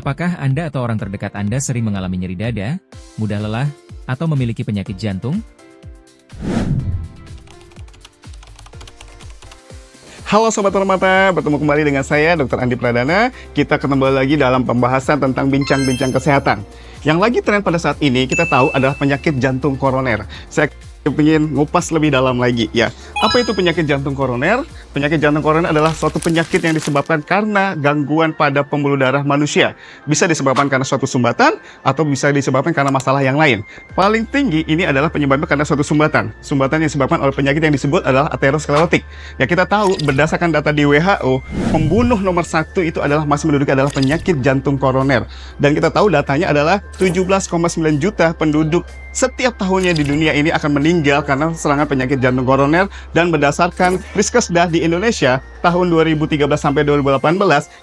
Apakah Anda atau orang terdekat Anda sering mengalami nyeri dada, mudah lelah, atau memiliki penyakit jantung? Halo Sobat Permata, bertemu kembali dengan saya Dr. Andi Pradana. Kita kembali lagi dalam pembahasan tentang bincang-bincang kesehatan. Yang lagi tren pada saat ini kita tahu adalah penyakit jantung koroner. Saya ingin ngupas lebih dalam lagi ya. Apa itu penyakit jantung koroner? Penyakit jantung koroner adalah suatu penyakit yang disebabkan karena gangguan pada pembuluh darah manusia. Bisa disebabkan karena suatu sumbatan atau bisa disebabkan karena masalah yang lain. Paling tinggi ini adalah penyebabnya karena suatu sumbatan. Sumbatan yang disebabkan oleh penyakit yang disebut adalah aterosklerotik. Ya kita tahu berdasarkan data di WHO, pembunuh nomor 1 itu adalah masih menduduki adalah penyakit jantung koroner. Dan kita tahu datanya adalah 17,9 juta penduduk setiap tahunnya di dunia ini akan meninggal karena serangan penyakit jantung koroner. Dan berdasarkan Riskesdah di Indonesia tahun 2013 sampai 2018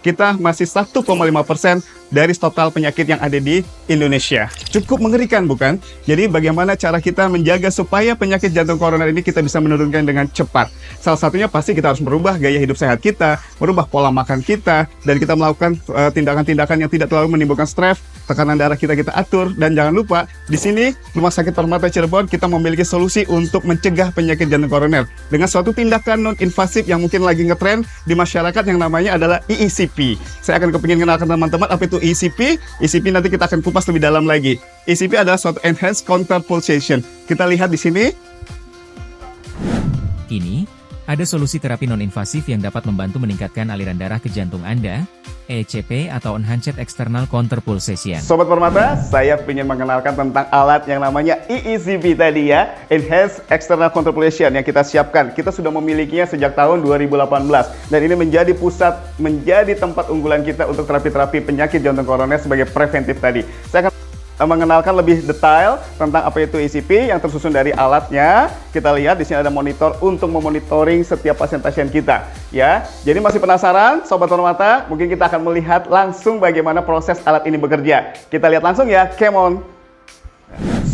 kita masih 1,5% dari total penyakit yang ada di Indonesia. Cukup mengerikan bukan? Jadi bagaimana cara kita menjaga supaya penyakit jantung koroner ini kita bisa menurunkan dengan cepat? Salah satunya pasti kita harus merubah gaya hidup sehat kita, merubah pola makan kita, dan kita melakukan tindakan-tindakan yang tidak terlalu menimbulkan stres, tekanan darah kita atur, dan jangan lupa di sini Rumah Sakit Permata Cirebon kita memiliki solusi untuk mencegah penyakit jantung koroner dengan suatu tindakan non-invasif yang mungkin lagi ngetren di masyarakat yang namanya adalah EECP. Saya akan kepingin kenalkan teman-teman apa itu ECP. ECP nanti kita akan kupas lebih dalam lagi. ECP adalah suatu Enhanced Counter Pulsation. Kita lihat di sini. Kini, ada solusi terapi non-invasif yang dapat membantu meningkatkan aliran darah ke jantung Anda, ECP atau Enhanced External Counter Pulsation. Sobat Permata, saya ingin mengenalkan tentang alat yang namanya EECP tadi ya, Enhanced External Counter Pulsation yang kita siapkan. Kita sudah memilikinya sejak tahun 2018 dan ini menjadi menjadi tempat unggulan kita untuk terapi-terapi penyakit jantung koroner sebagai preventif tadi. Saya akan mengenalkan lebih detail tentang apa itu ECP yang tersusun dari alatnya. Kita lihat di sini ada monitor untuk memonitoring setiap pasien-pasien kita ya. Jadi masih penasaran Sobat Permata? Mungkin kita akan melihat langsung bagaimana proses alat ini bekerja. Kita lihat langsung ya, come on.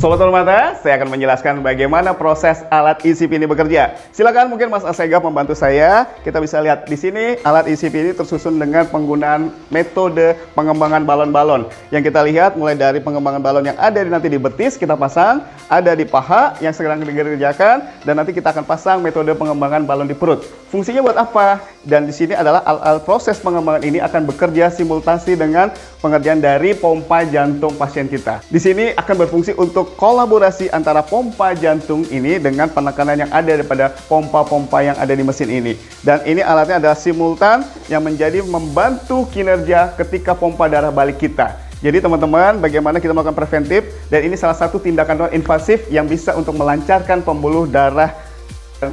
Sobat Permata, saya akan menjelaskan bagaimana proses alat ECP ini bekerja. Silakan mungkin Mas Asegaf membantu saya. Kita bisa lihat di sini alat ECP ini tersusun dengan penggunaan metode pengembangan balon-balon. Yang kita lihat mulai dari pengembangan balon yang ada nanti di betis kita pasang, ada di paha yang sedang dikerjakan, dan nanti kita akan pasang metode pengembangan balon di perut. Fungsinya buat apa? Dan di sini adalah proses pengembangan ini akan bekerja simultansi dengan pengerjaan dari pompa jantung pasien kita. Di sini akan berfungsi untuk kolaborasi antara pompa jantung ini dengan penekanan yang ada daripada pompa-pompa yang ada di mesin ini. Dan ini alatnya adalah simultan yang menjadi membantu kinerja ketika pompa darah balik kita. Jadi teman-teman, bagaimana kita melakukan preventif, dan ini salah satu tindakan non-invasif yang bisa untuk melancarkan pembuluh darah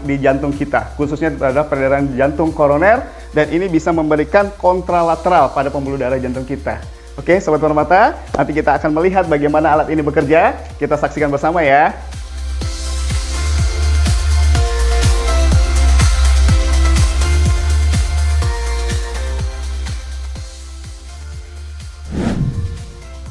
di jantung kita, khususnya terhadap peredaran jantung koroner, dan ini bisa memberikan kontralateral pada pembuluh darah jantung kita. Oke, Sobat Permata, nanti kita akan melihat bagaimana alat ini bekerja. Kita saksikan bersama ya.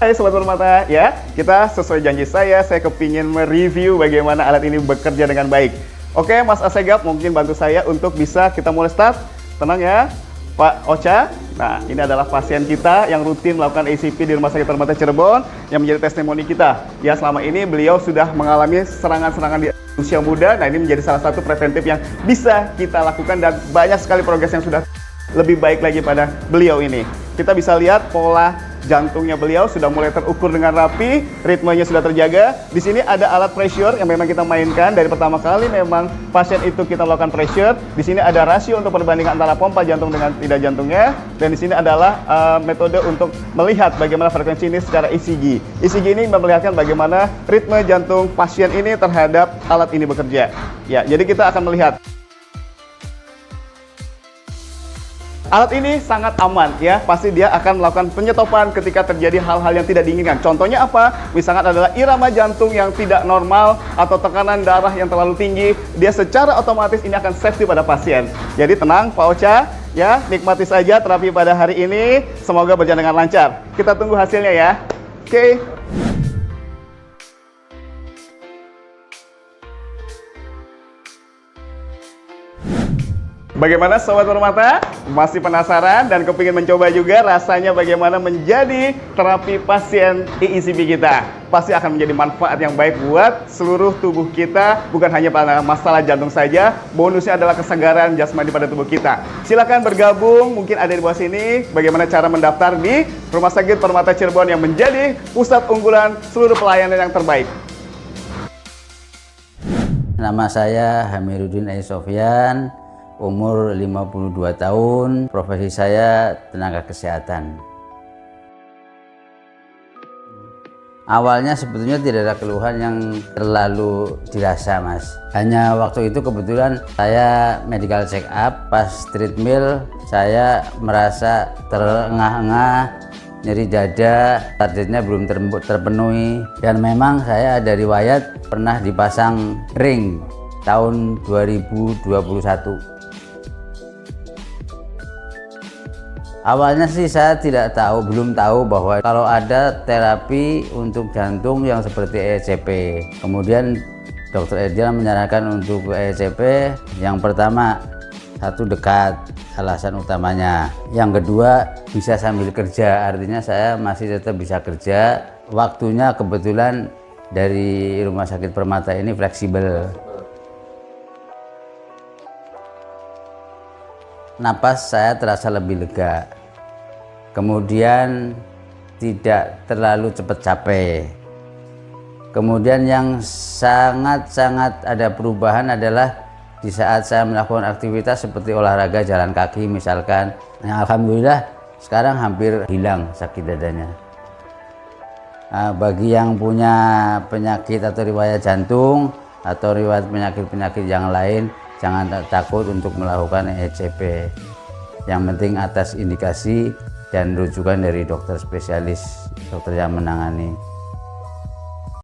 Hai Sobat Permata, ya, kita sesuai janji saya kepingin mereview bagaimana alat ini bekerja dengan baik. Oke, Mas Asegaf mungkin bantu saya untuk bisa kita mulai start. Tenang ya, Pak Ocha. Nah, ini adalah pasien kita yang rutin melakukan ECP di Rumah Sakit Permata Cirebon yang menjadi testimoni kita. Ya, selama ini beliau sudah mengalami serangan-serangan di usia muda. Nah, ini menjadi salah satu preventif yang bisa kita lakukan dan banyak sekali progres yang sudah lebih baik lagi pada beliau ini. Kita bisa lihat pola jantungnya beliau sudah mulai terukur dengan rapi, ritmenya sudah terjaga. Di sini ada alat pressure yang memang kita mainkan dari pertama kali memang pasien itu kita lakukan pressure. Di sini ada rasio untuk perbandingan antara pompa jantung dengan tidak jantungnya, dan di sini adalah metode untuk melihat bagaimana frekuensi ini secara ECG. ECG ini memperlihatkan bagaimana ritme jantung pasien ini terhadap alat ini bekerja. Ya, jadi kita akan melihat. Alat ini sangat aman ya, pasti dia akan melakukan penyetopan ketika terjadi hal-hal yang tidak diinginkan. Contohnya apa? Misalkan adalah irama jantung yang tidak normal atau tekanan darah yang terlalu tinggi, dia secara otomatis ini akan safety pada pasien. Jadi tenang Pak Ocha, ya nikmati saja terapi pada hari ini, semoga berjalan dengan lancar. Kita tunggu hasilnya ya. Oke. Bagaimana Sobat Permata? Masih penasaran dan kepingin mencoba juga rasanya bagaimana menjadi terapi pasien EECP kita? Pasti akan menjadi manfaat yang baik buat seluruh tubuh kita, bukan hanya pada masalah jantung saja, bonusnya adalah kesegaran jasmani pada tubuh kita. Silakan bergabung, mungkin ada di bawah sini, bagaimana cara mendaftar di Rumah Sakit Permata Cirebon yang menjadi pusat unggulan seluruh pelayanan yang terbaik. Nama saya Hamiruddin A. Sofyan, umur 52 tahun, profesi saya tenaga kesehatan. Awalnya sebetulnya tidak ada keluhan yang terlalu dirasa, Mas. Hanya waktu itu kebetulan saya medical check up, pas treadmill saya merasa terengah-engah, nyeri dada, targetnya belum terpenuhi. Dan memang saya ada riwayat pernah dipasang ring tahun 2021. Awalnya sih saya belum tahu bahwa kalau ada terapi untuk jantung yang seperti ECP. Kemudian Dr. Edil menyarankan untuk ECP yang pertama, satu dekat, alasan utamanya. Yang kedua, bisa sambil kerja, artinya saya masih tetap bisa kerja. Waktunya kebetulan dari Rumah Sakit Permata ini fleksibel. Napas saya terasa lebih lega, kemudian tidak terlalu cepat capek. Kemudian yang sangat-sangat ada perubahan adalah di saat saya melakukan aktivitas seperti olahraga jalan kaki misalkan, yang alhamdulillah sekarang hampir hilang sakit dadanya. Nah, bagi yang punya penyakit atau riwayat jantung atau riwayat penyakit-penyakit yang lain, jangan takut untuk melakukan ECP. Yang penting atas indikasi dan rujukan dari dokter spesialis, dokter yang menangani.